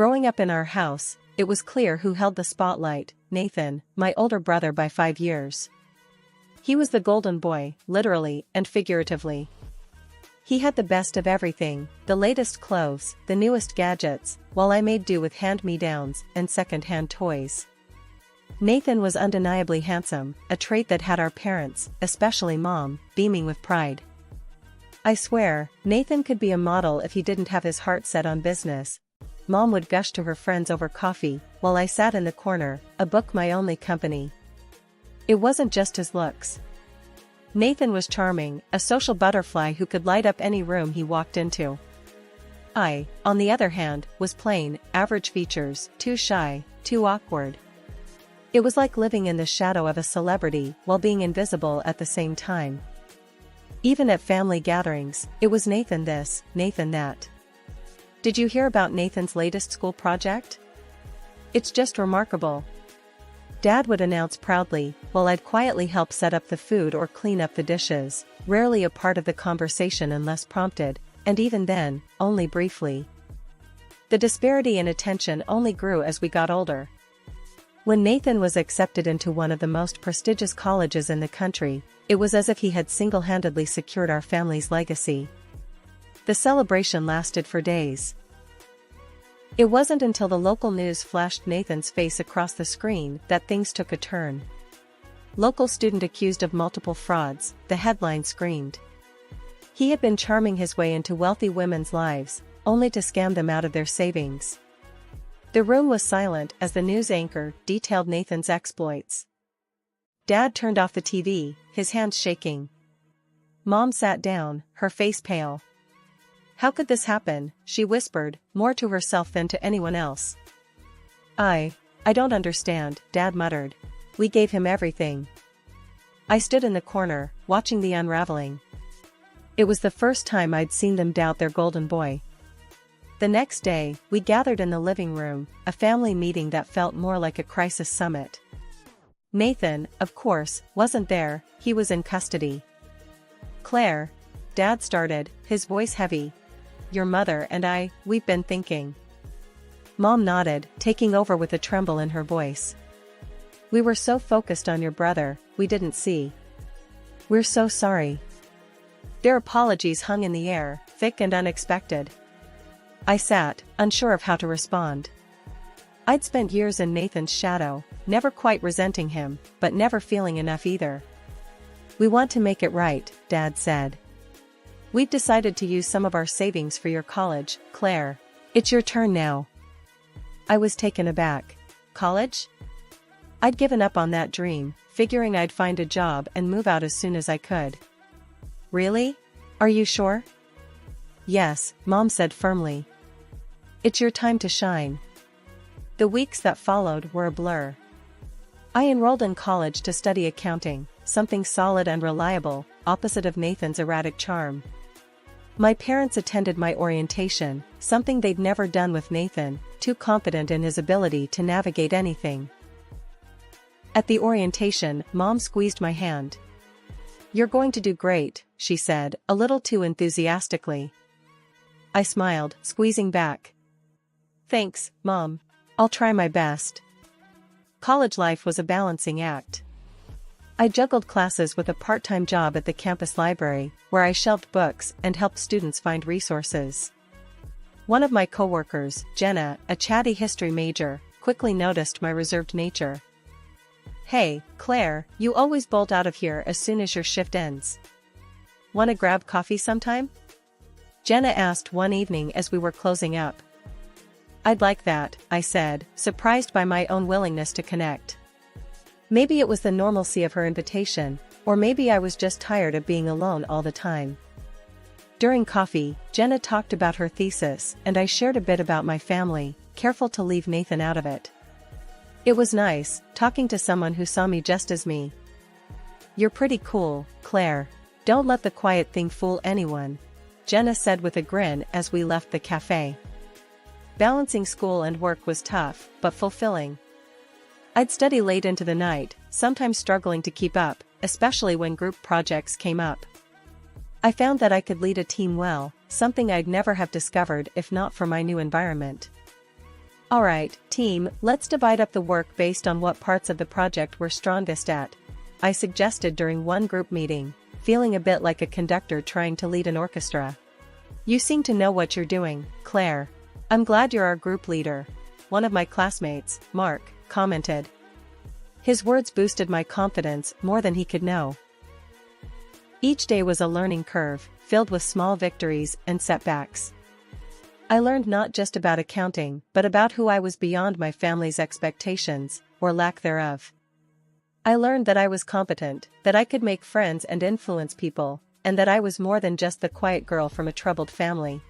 Growing up in our house, it was clear who held the spotlight: Nathan, my older brother by 5 years. He was the golden boy, literally and figuratively. He had the best of everything, the latest clothes, the newest gadgets, while I made do with hand-me-downs and second-hand toys. Nathan was undeniably handsome, a trait that had our parents, especially Mom, beaming with pride. I swear, Nathan could be a model if he didn't have his heart set on business. Mom would gush to her friends over coffee, while I sat in the corner, a book my only company. It wasn't just his looks. Nathan was charming, a social butterfly who could light up any room he walked into. I, on the other hand, was plain, average features, too shy, too awkward. It was like living in the shadow of a celebrity while being invisible at the same time. Even at family gatherings, it was Nathan this, Nathan that. Did you hear about Nathan's latest school project? It's just remarkable. Dad would announce proudly, while I'd quietly help set up the food or clean up the dishes, rarely a part of the conversation unless prompted, and even then, only briefly. The disparity in attention only grew as we got older. When Nathan was accepted into one of the most prestigious colleges in the country, it was as if he had single-handedly secured our family's legacy. The celebration lasted for days. It wasn't until the local news flashed Nathan's face across the screen that things took a turn. Local student accused of multiple frauds, the headline screamed. He had been charming his way into wealthy women's lives, only to scam them out of their savings. The room was silent as the news anchor detailed Nathan's exploits. Dad turned off the TV, his hands shaking. Mom sat down, her face pale. "How could this happen?" she whispered, more to herself than to anyone else. I don't understand," Dad muttered. "We gave him everything." I stood in the corner, watching the unraveling. It was the first time I'd seen them doubt their golden boy. The next day, we gathered in the living room, a family meeting that felt more like a crisis summit. Nathan, of course, wasn't there, he was in custody. "Claire," Dad started, his voice heavy. "Your mother and we've been thinking." Mom nodded, taking over with a tremble in her voice. "We were so focused on your brother, we didn't see. We're so sorry." Their apologies hung in the air, thick and unexpected. I sat, unsure of how to respond. I'd spent years in Nathan's shadow, never quite resenting him, but never feeling enough either. "We want to make it right," Dad said. "We've decided to use some of our savings for your college, Claire. It's your turn now." I was taken aback. College? I'd given up on that dream, figuring I'd find a job and move out as soon as I could. "Really? Are you sure?" "Yes," Mom said firmly. "It's your time to shine." The weeks that followed were a blur. I enrolled in college to study accounting, something solid and reliable, opposite of Nathan's erratic charm. My parents attended my orientation, something they'd never done with Nathan, too confident in his ability to navigate anything. At the orientation, Mom squeezed my hand. "You're going to do great," she said, a little too enthusiastically. I smiled, squeezing back. "Thanks, Mom. I'll try my best." College life was a balancing act. I juggled classes with a part-time job at the campus library, where I shelved books and helped students find resources. One of my coworkers, Jenna, a chatty history major, quickly noticed my reserved nature. "Hey, Claire, you always bolt out of here as soon as your shift ends. Wanna grab coffee sometime?" Jenna asked one evening as we were closing up. "I'd like that," I said, surprised by my own willingness to connect. Maybe it was the normalcy of her invitation, or maybe I was just tired of being alone all the time. During coffee, Jenna talked about her thesis, and I shared a bit about my family, careful to leave Nathan out of it. It was nice, talking to someone who saw me just as me. "You're pretty cool, Claire. Don't let the quiet thing fool anyone," Jenna said with a grin as we left the cafe. Balancing school and work was tough, but fulfilling. I'd study late into the night, sometimes struggling to keep up, especially when group projects came up. I found that I could lead a team well, something I'd never have discovered if not for my new environment. Alright, team, let's divide up the work based on what parts of the project we're strongest at, I suggested during one group meeting, feeling a bit like a conductor trying to lead an orchestra. You seem to know what you're doing, Claire. I'm glad you're our group leader, one of my classmates, Mark, commented. His words boosted my confidence more than he could know. Each day was a learning curve, filled with small victories and setbacks. I learned not just about accounting, but about who I was beyond my family's expectations, or lack thereof. I learned that I was competent, that I could make friends and influence people, and that I was more than just the quiet girl from a troubled family.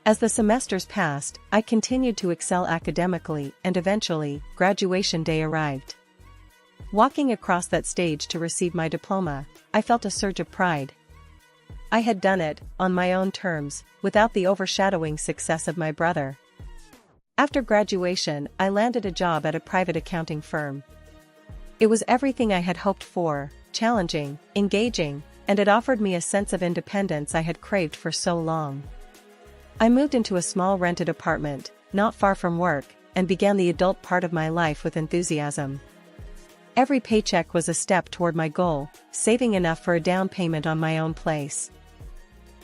As the semesters passed, I continued to excel academically, and eventually, graduation day arrived. Walking across that stage to receive my diploma, I felt a surge of pride. I had done it, on my own terms, without the overshadowing success of my brother. After graduation, I landed a job at a private accounting firm. It was everything I had hoped for, challenging, engaging, and it offered me a sense of independence I had craved for so long. I moved into a small rented apartment, not far from work, and began the adult part of my life with enthusiasm. Every paycheck was a step toward my goal, saving enough for a down payment on my own place.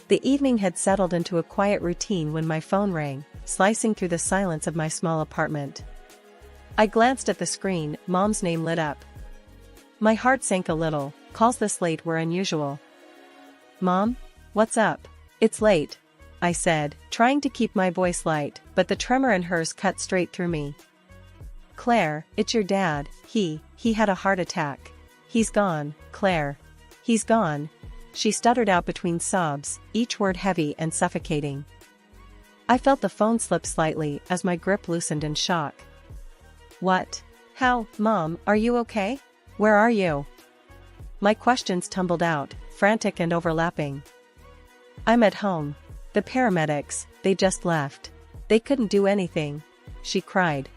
The evening had settled into a quiet routine when my phone rang, slicing through the silence of my small apartment. I glanced at the screen, Mom's name lit up. My heart sank a little, calls this late were unusual. Mom? What's up? It's late, I said, trying to keep my voice light, but the tremor in hers cut straight through me. Claire, it's your dad, he had a heart attack. He's gone, Claire. He's gone. She stuttered out between sobs, each word heavy and suffocating. I felt the phone slip slightly as my grip loosened in shock. What? How, Mom, are you okay? Where are you? My questions tumbled out, frantic and overlapping. I'm at home. The paramedics, they just left. They couldn't do anything, she cried.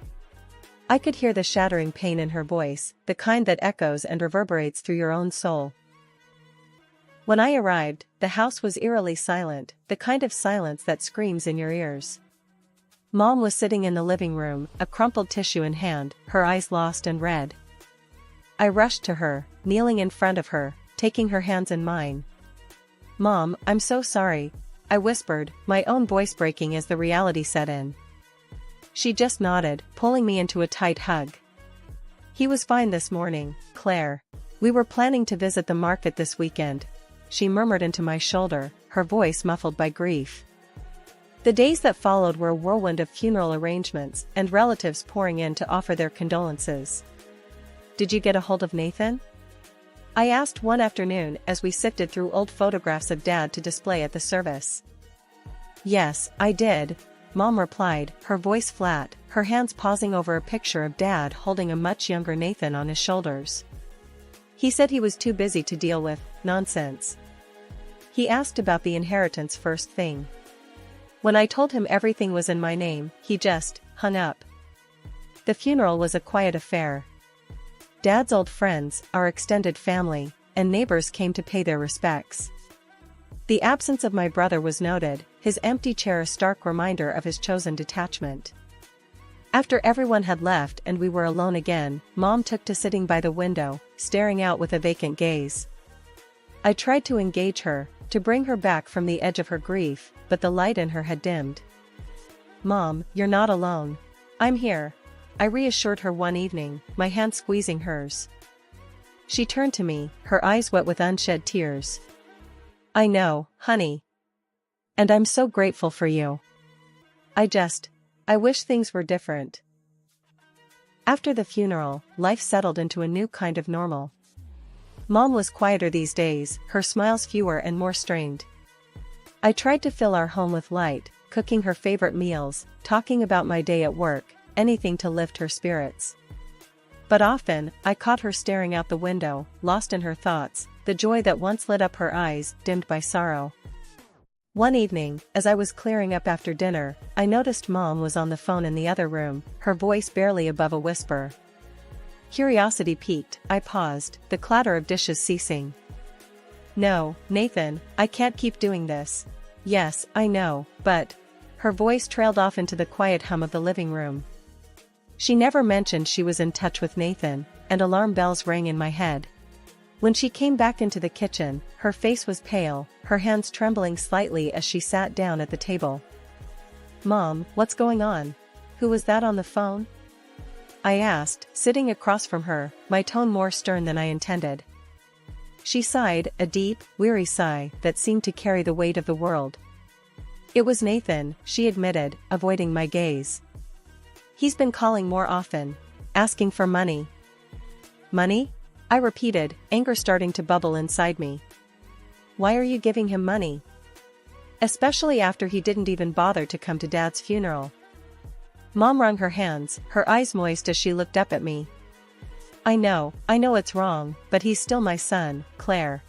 I could hear the shattering pain in her voice, the kind that echoes and reverberates through your own soul. When I arrived, the house was eerily silent, the kind of silence that screams in your ears. Mom was sitting in the living room, a crumpled tissue in hand, her eyes lost and red. I rushed to her, kneeling in front of her, taking her hands in mine. Mom, I'm so sorry, I whispered, my own voice breaking as the reality set in. She just nodded, pulling me into a tight hug. He was fine this morning, Claire. We were planning to visit the market this weekend, she murmured into my shoulder, her voice muffled by grief. The days that followed were a whirlwind of funeral arrangements and relatives pouring in to offer their condolences. Did you get a hold of Nathan? I asked one afternoon as we sifted through old photographs of Dad to display at the service. Yes, I did, Mom replied, her voice flat, her hands pausing over a picture of Dad holding a much younger Nathan on his shoulders. He said he was too busy to deal with nonsense. He asked about the inheritance first thing. When I told him everything was in my name, he just hung up. The funeral was a quiet affair. Dad's old friends, our extended family, and neighbors came to pay their respects. The absence of my brother was noted, his empty chair a stark reminder of his chosen detachment. After everyone had left and we were alone again, Mom took to sitting by the window, staring out with a vacant gaze. I tried to engage her, to bring her back from the edge of her grief, but the light in her had dimmed. Mom, you're not alone. I'm here, I reassured her one evening, my hand squeezing hers. She turned to me, her eyes wet with unshed tears. I know, honey. And I'm so grateful for you. I wish things were different. After the funeral, life settled into a new kind of normal. Mom was quieter these days, her smiles fewer and more strained. I tried to fill our home with light, cooking her favorite meals, talking about my day at work, anything to lift her spirits. But often, I caught her staring out the window, lost in her thoughts, the joy that once lit up her eyes, dimmed by sorrow. One evening, as I was clearing up after dinner, I noticed Mom was on the phone in the other room, her voice barely above a whisper. Curiosity piqued, I paused, the clatter of dishes ceasing. No, Nathan, I can't keep doing this. Yes, I know, but Her voice trailed off into the quiet hum of the living room. She never mentioned she was in touch with Nathan, and alarm bells rang in my head. When she came back into the kitchen, her face was pale, her hands trembling slightly as she sat down at the table. "Mom, what's going on? Who was that on the phone?" I asked, sitting across from her, my tone more stern than I intended. She sighed, a deep, weary sigh that seemed to carry the weight of the world. "It was Nathan," she admitted, avoiding my gaze. "He's been calling more often, asking for money." "Money?" I repeated, anger starting to bubble inside me. "Why are you giving him money? Especially after he didn't even bother to come to Dad's funeral." Mom wrung her hands, her eyes moist as she looked up at me. I know it's wrong, but he's still my son, Claire.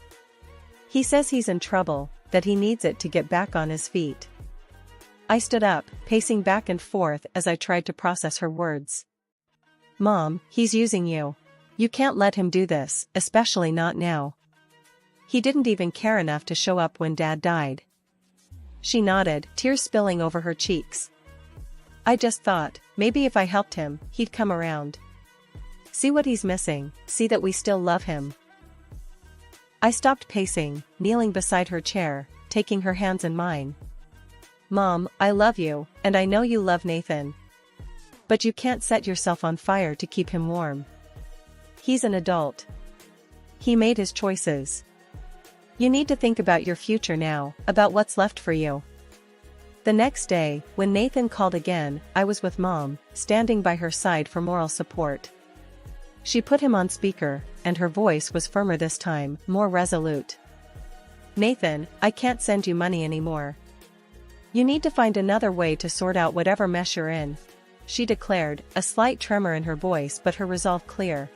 He says he's in trouble, that he needs it to get back on his feet." I stood up, pacing back and forth as I tried to process her words. "Mom, he's using you. You can't let him do this, especially not now. He didn't even care enough to show up when Dad died." She nodded, tears spilling over her cheeks. "I just thought, maybe if I helped him, he'd come around. See what he's missing, see that we still love him." I stopped pacing, kneeling beside her chair, taking her hands in mine. "Mom, I love you, and I know you love Nathan. But you can't set yourself on fire to keep him warm. He's an adult. He made his choices. You need to think about your future now, about what's left for you." The next day, when Nathan called again, I was with Mom, standing by her side for moral support. She put him on speaker, and her voice was firmer this time, more resolute. "Nathan, I can't send you money anymore. You need to find another way to sort out whatever mess you're in," she declared, a slight tremor in her voice but her resolve clear.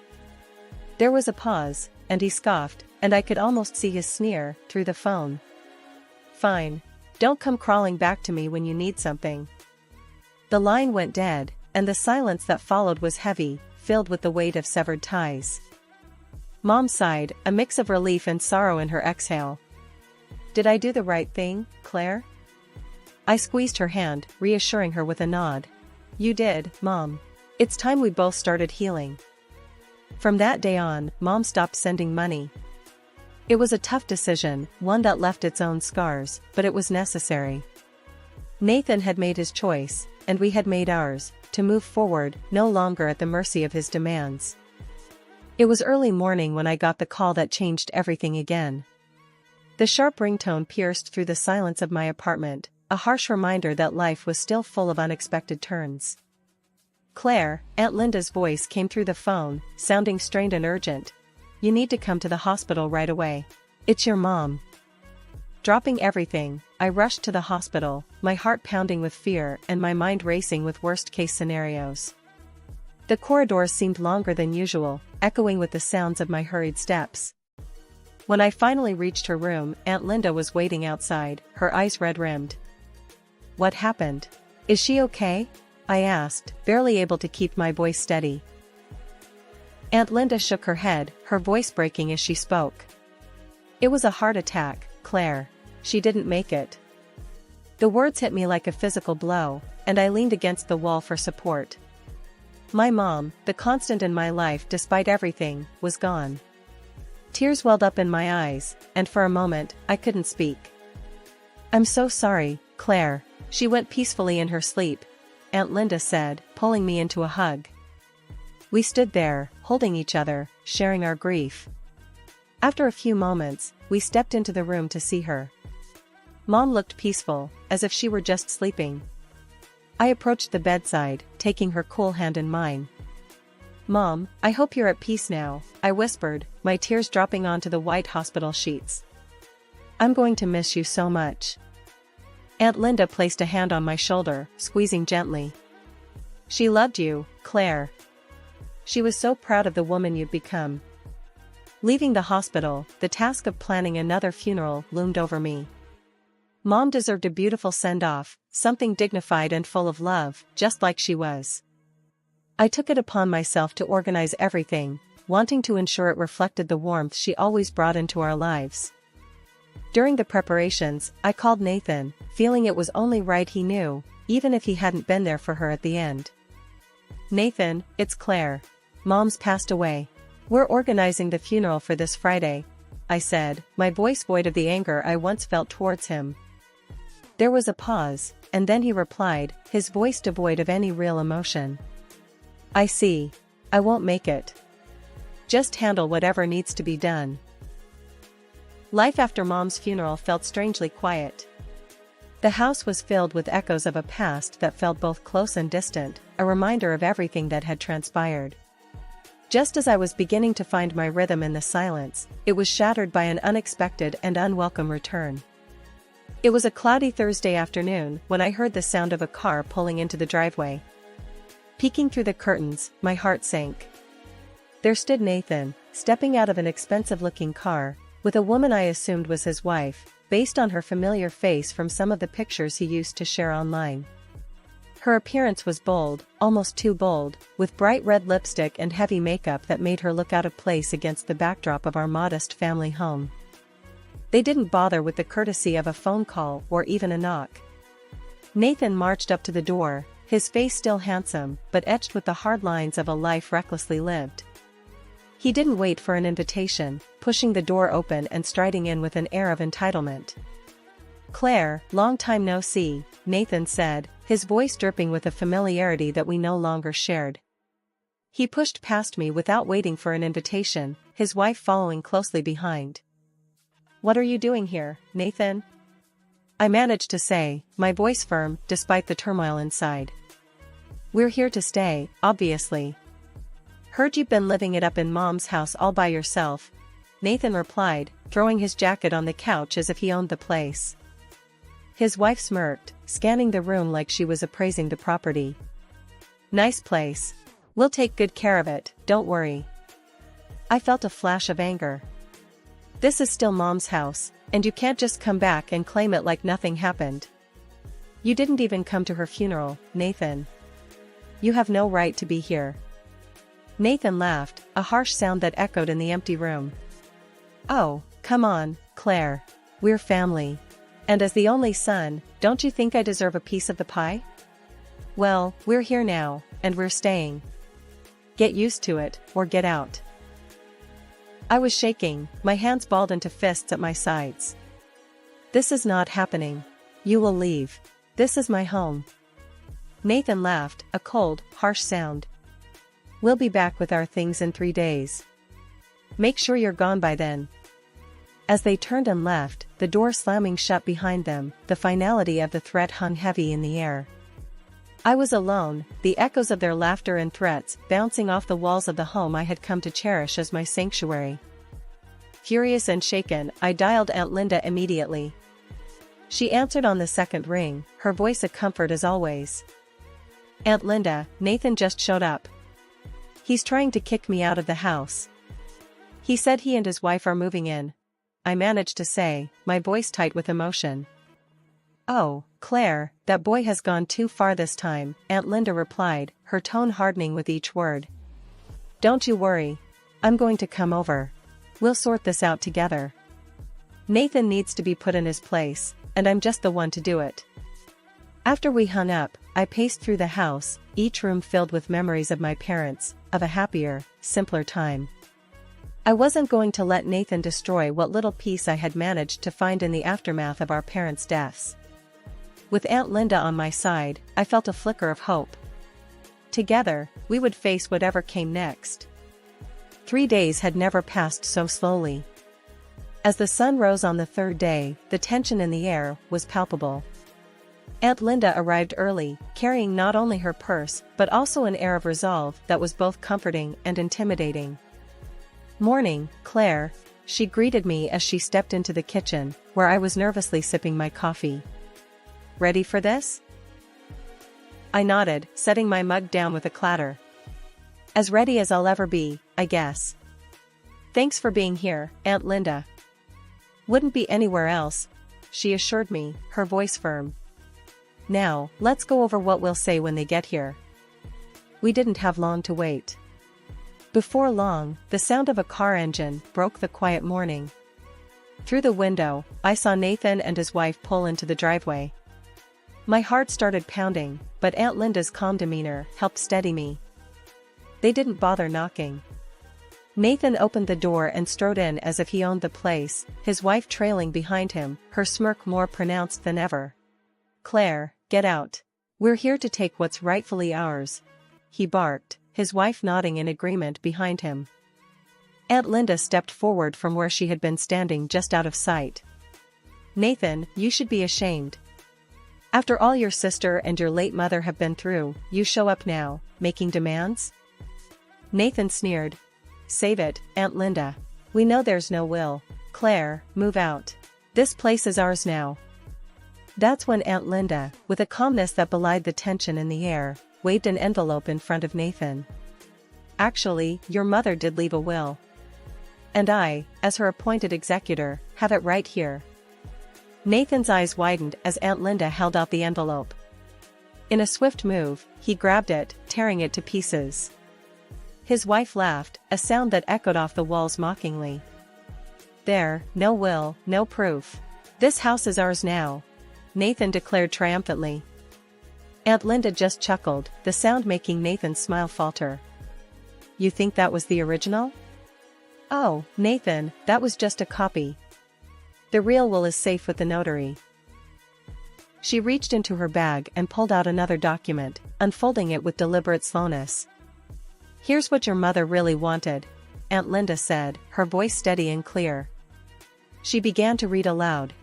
There was a pause, and he scoffed, and I could almost see his sneer through the phone. "Fine. Don't come crawling back to me when you need something." The line went dead, and the silence that followed was heavy, filled with the weight of severed ties. Mom sighed, a mix of relief and sorrow in her exhale. "Did I do the right thing, Claire?" I squeezed her hand, reassuring her with a nod. "You did, Mom. It's time we both started healing." From that day on, Mom stopped sending money. It was a tough decision, one that left its own scars, but it was necessary. Nathan had made his choice, and we had made ours, to move forward, no longer at the mercy of his demands. It was early morning when I got the call that changed everything again. The sharp ringtone pierced through the silence of my apartment, a harsh reminder that life was still full of unexpected turns. "Claire," Aunt Linda's voice came through the phone, sounding strained and urgent. "You need to come to the hospital right away. It's your mom." Dropping everything, I rushed to the hospital, my heart pounding with fear and my mind racing with worst-case scenarios. The corridors seemed longer than usual, echoing with the sounds of my hurried steps. When I finally reached her room, Aunt Linda was waiting outside, her eyes red-rimmed. "What happened? Is she okay?" I asked, barely able to keep my voice steady. Aunt Linda shook her head, her voice breaking as she spoke. "It was a heart attack, Claire. She didn't make it." The words hit me like a physical blow, and I leaned against the wall for support. My mom, the constant in my life despite everything, was gone. Tears welled up in my eyes, and for a moment, I couldn't speak. "I'm so sorry, Claire." She went peacefully in her sleep, Aunt Linda said, pulling me into a hug. We stood there, holding each other, sharing our grief. After a few moments, we stepped into the room to see her. Mom looked peaceful, as if she were just sleeping. I approached the bedside, taking her cool hand in mine. "Mom, I hope you're at peace now," I whispered, my tears dropping onto the white hospital sheets. "I'm going to miss you so much." Aunt Linda placed a hand on my shoulder, squeezing gently. "She loved you, Claire. She was so proud of the woman you'd become." Leaving the hospital, the task of planning another funeral loomed over me. Mom deserved a beautiful send-off, something dignified and full of love, just like she was. I took it upon myself to organize everything, wanting to ensure it reflected the warmth she always brought into our lives. During the preparations, I called Nathan, feeling it was only right he knew, even if he hadn't been there for her at the end. "Nathan, it's Claire. Mom's passed away. We're organizing the funeral for this Friday," I said, my voice void of the anger I once felt towards him. There was a pause, and then he replied, his voice devoid of any real emotion. "I see. I won't make it. Just handle whatever needs to be done." Life after Mom's funeral felt strangely quiet. The house was filled with echoes of a past that felt both close and distant, a reminder of everything that had transpired. Just as I was beginning to find my rhythm in the silence, it was shattered by an unexpected and unwelcome return. It was a cloudy Thursday afternoon when I heard the sound of a car pulling into the driveway. Peeking through the curtains, my heart sank. There stood Nathan, stepping out of an expensive-looking car, with a woman I assumed was his wife, based on her familiar face from some of the pictures he used to share online. Her appearance was bold, almost too bold, with bright red lipstick and heavy makeup that made her look out of place against the backdrop of our modest family home. They didn't bother with the courtesy of a phone call or even a knock. Nathan marched up to the door, his face still handsome, but etched with the hard lines of a life recklessly lived. He didn't wait for an invitation, pushing the door open and striding in with an air of entitlement. "Claire, long time no see," Nathan said, his voice dripping with a familiarity that we no longer shared. He pushed past me without waiting for an invitation, his wife following closely behind. "What are you doing here, Nathan?" I managed to say, my voice firm despite the turmoil inside. "We're here to stay, obviously." "Heard you've been living it up in Mom's house all by yourself," Nathan replied, throwing his jacket on the couch as if he owned the place. His wife smirked, scanning the room like she was appraising the property. "Nice place. We'll take good care of it, don't worry." I felt a flash of anger. "This is still Mom's house, and you can't just come back and claim it like nothing happened. You didn't even come to her funeral, Nathan. You have no right to be here." Nathan laughed, a harsh sound that echoed in the empty room. "Oh, come on, Claire. We're family. And as the only son, don't you think I deserve a piece of the pie? Well, we're here now, and we're staying. Get used to it, or get out." I was shaking, my hands balled into fists at my sides. "This is not happening. You will leave. This is my home." Nathan laughed, a cold, harsh sound. "We'll be back with our things in 3 days. Make sure you're gone by then." As they turned and left, the door slamming shut behind them, the finality of the threat hung heavy in the air. I was alone, the echoes of their laughter and threats bouncing off the walls of the home I had come to cherish as my sanctuary. Furious and shaken, I dialed Aunt Linda immediately. She answered on the second ring, her voice a comfort as always. "Aunt Linda, Nathan just showed up. He's trying to kick me out of the house. He said he and his wife are moving in," I managed to say, my voice tight with emotion. "Oh, Claire, that boy has gone too far this time," Aunt Linda replied, her tone hardening with each word. "Don't you worry. I'm going to come over. We'll sort this out together. Nathan needs to be put in his place, and I'm just the one to do it." After we hung up, I paced through the house, each room filled with memories of my parents, of a happier, simpler time. I wasn't going to let Nathan destroy what little peace I had managed to find in the aftermath of our parents' deaths. With Aunt Linda on my side, I felt a flicker of hope. Together, we would face whatever came next. 3 days had never passed so slowly. As the sun rose on the third day, the tension in the air was palpable. Aunt Linda arrived early, carrying not only her purse but also an air of resolve that was both comforting and intimidating. "Morning, Claire," she greeted me as she stepped into the kitchen, where I was nervously sipping my coffee. "Ready for this?" I nodded, setting my mug down with a clatter. "As ready as I'll ever be, I guess. Thanks for being here, Aunt Linda." "Wouldn't be anywhere else," she assured me, her voice firm. "Now, let's go over what we'll say when they get here." We didn't have long to wait. Before long, the sound of a car engine broke the quiet morning. Through the window, I saw Nathan and his wife pull into the driveway. My heart started pounding, but Aunt Linda's calm demeanor helped steady me. They didn't bother knocking. Nathan opened the door and strode in as if he owned the place, his wife trailing behind him, her smirk more pronounced than ever. "Claire, get out. We're here to take what's rightfully ours," he barked, his wife nodding in agreement behind him. Aunt Linda stepped forward from where she had been standing just out of sight. "Nathan, you should be ashamed. After all your sister and your late mother have been through, you show up now, making demands?" Nathan sneered. "Save it, Aunt Linda. We know there's no will. Claire, move out. This place is ours now." That's when Aunt Linda, with a calmness that belied the tension in the air, waved an envelope in front of Nathan. "Actually, your mother did leave a will. And I, as her appointed executor, have it right here." Nathan's eyes widened as Aunt Linda held out the envelope. In a swift move, he grabbed it, tearing it to pieces. His wife laughed, a sound that echoed off the walls mockingly. "There, no will, no proof. This house is ours now," Nathan declared triumphantly. Aunt Linda just chuckled, the sound making Nathan's smile falter. "You think that was the original?" "Oh, Nathan, that was just a copy. The real will is safe with the notary." She reached into her bag and pulled out another document, unfolding it with deliberate slowness. "Here's what your mother really wanted," Aunt Linda said, her voice steady and clear. She began to read aloud.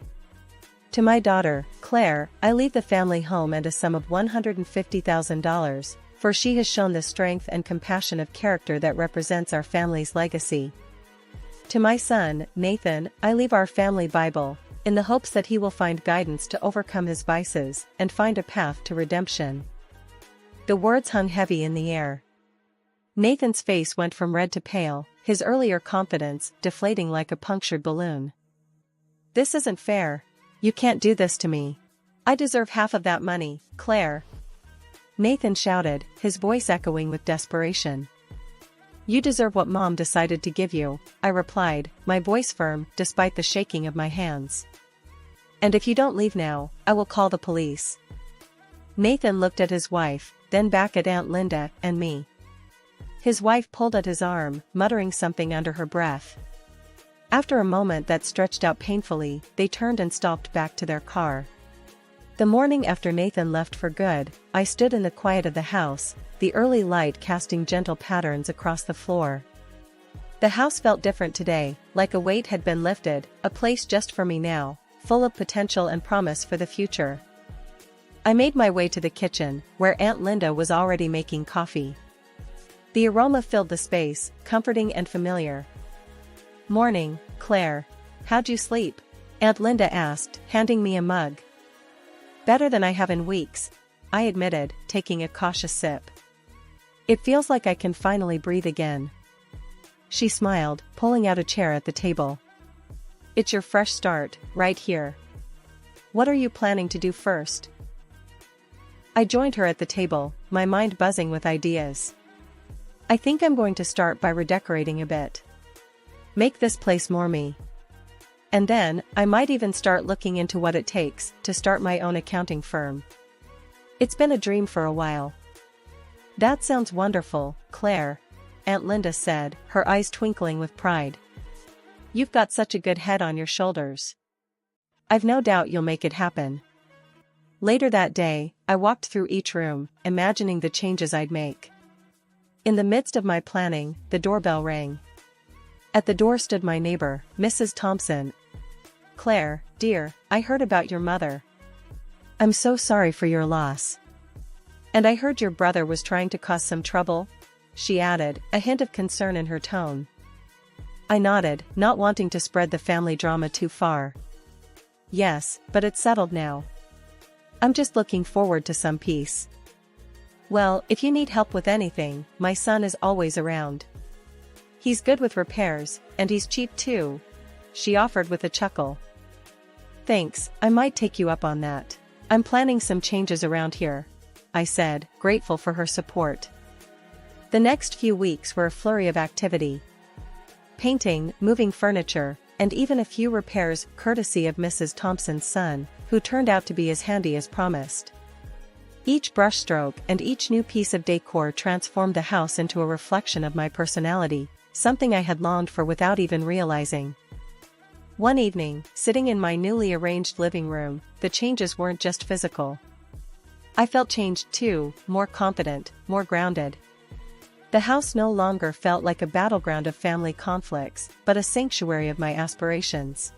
"To my daughter, Claire, I leave the family home and a sum of $150,000, for she has shown the strength and compassion of character that represents our family's legacy. To my son, Nathan, I leave our family Bible, in the hopes that he will find guidance to overcome his vices and find a path to redemption." The words hung heavy in the air. Nathan's face went from red to pale, his earlier confidence deflating like a punctured balloon. "This isn't fair. You can't do this to me. I deserve half of that money, Claire," Nathan shouted, his voice echoing with desperation. "You deserve what Mom decided to give you," I replied, my voice firm despite the shaking of my hands. "And if you don't leave now, I will call the police." Nathan looked at his wife, then back at Aunt Linda and me. His wife pulled at his arm, muttering something under her breath. After a moment that stretched out painfully, they turned and stalked back to their car. The morning after Nathan left for good, I stood in the quiet of the house, the early light casting gentle patterns across the floor. The house felt different today, like a weight had been lifted, a place just for me now, full of potential and promise for the future. I made my way to the kitchen, where Aunt Linda was already making coffee. The aroma filled the space, comforting and familiar. "Morning, Claire. How'd you sleep?" Aunt Linda asked, handing me a mug. "Better than I have in weeks," I admitted, taking a cautious sip. "It feels like I can finally breathe again." She smiled, pulling out a chair at the table. "It's your fresh start, right here. What are you planning to do first?" I joined her at the table, my mind buzzing with ideas. "I think I'm going to start by redecorating a bit. Make this place more me. And then, I might even start looking into what it takes to start my own accounting firm. It's been a dream for a while." "That sounds wonderful, Claire," Aunt Linda said, her eyes twinkling with pride. "You've got such a good head on your shoulders. I've no doubt you'll make it happen." Later that day, I walked through each room, imagining the changes I'd make. In the midst of my planning, the doorbell rang. At the door stood my neighbor, Mrs. Thompson. "Claire, dear, I heard about your mother. I'm so sorry for your loss. And I heard your brother was trying to cause some trouble," she added, a hint of concern in her tone. I nodded, not wanting to spread the family drama too far. "Yes, but it's settled now. I'm just looking forward to some peace. Well, if you need help with anything, my son is always around. He's good with repairs, and he's cheap too," she offered with a chuckle. "Thanks, I might take you up on that. I'm planning some changes around here," I said, grateful for her support. The next few weeks were a flurry of activity. Painting, moving furniture, and even a few repairs courtesy of Mrs. Thompson's son, who turned out to be as handy as promised. Each brushstroke and each new piece of decor transformed the house into a reflection of my personality, something I had longed for without even realizing. One evening, sitting in my newly arranged living room, the changes weren't just physical. I felt changed too, more confident, more grounded. The house no longer felt like a battleground of family conflicts, but a sanctuary of my aspirations.